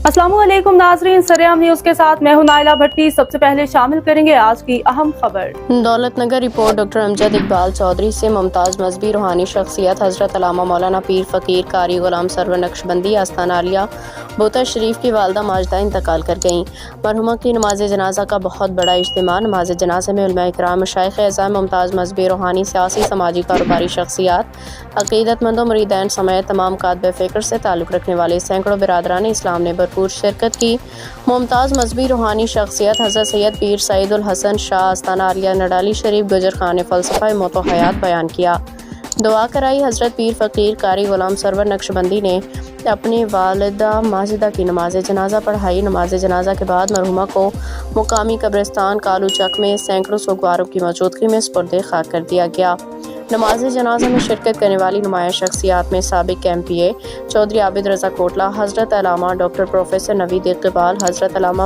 अस्सलाम वालेकुम नाजरीन, सरेआम न्यूज के साथ मैं हूं नाइला भट्टी। सबसे पहले शामिल करेंगे आज की अहम खबर। दौलतनगर रिपोर्ट। डॉक्टर अमजद इकबाल चौधरी से मुमताज़ मजहबी रूहानी शख्सियत हज़रत अल्लामा मौलाना पीर फ़कीर कारी गुलाम सरवर नक्शबंदी आस्थाना आलिया बोता शरीफ की वालदा माजदा इंतकाल कर गईं। मरहुमा की नमाज जनाजा का बहुत बड़ा इज्तिमा। नमाज जनाजे में उलमा इकराम, मशाइख अज़ाम, मुमताज़ मजहबी रूहानी, सियासी, समाजी, कारोबारी शख्सियात, अक़ीदतमंदों, मुरीदैन समेत तमाम कातबे फ़िक्र से ताल्लुक़ रखने वाले सैकड़ों बिरादरान इस्लाम ने भरपूर शिरकत की। मुमताज़ मजहबी रूहानी शख्सियत हज़रत सैयद पीर सईदुल हसन शाह आस्थाना आलिया नडाली शरीफ गुजर खान ने फ़लसफ़ा मौत व हयात बयान किया। दुआ कराई। हज़रत पीर फ़कीर कारी गुलाम सरवर नक्शबंदी ने अपनी वालिदा माजिदा की नमाज जनाजा पढ़ाई। नमाज जनाजा के बाद मरहुमा को मुकामी कब्रिस्तान कालू चक में सैकड़ों सोगवारों की मौजूदगी में सुपुर्द खाक कर दिया गया। नमाज जनाजा में शिरकत करने वाली नुमाया शख्सियात में साबिक MPA चौधरी आबिद रज़ा कोटला, हज़रत अल्लामा डॉक्टर प्रोफेसर नवीद इकबाल, हज़रत अल्लामा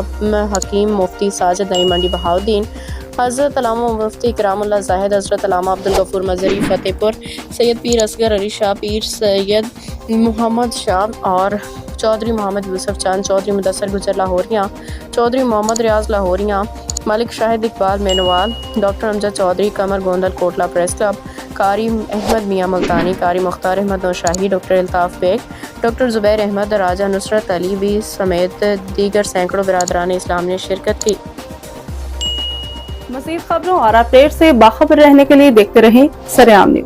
हकीम मुफ्ती साजिद नईम मंडी बहाउद्दीन, हज़रत अल्लामा मुफ्ती इकरामुल्लाह ज़ाहिद, हज़रत अल्लामा अब्दुल गफूर मज़हरी फतेहपुर, सैयद पीर असगर अली शाह, पीर सैयद मोहम्मद शाह और चौधरी मोहम्मद यूसुफ चंद, Chaudhry Mudassar Gujjar Lahoriyan, Chaudhry Mohammad Riaz Lahoriyan, Malik Shahid Iqbal Menwal, doctor Amjad Chaudhry, Qamar Gondal Kotla press club, Qari Ahmed Mian Multani, Qari Mukhtar Ahmed Naushahi, doctor Altaf Baig, doctor Zubair Ahmed, Raja Nusrat Ali भी समेत दीगर सैकड़ों बिरादरान इस्लाम ने शिरकत की। मज़ीद खबरों और अपडेट से बाखबर रहने के लिए देखते रहें सरेआम न्यूज।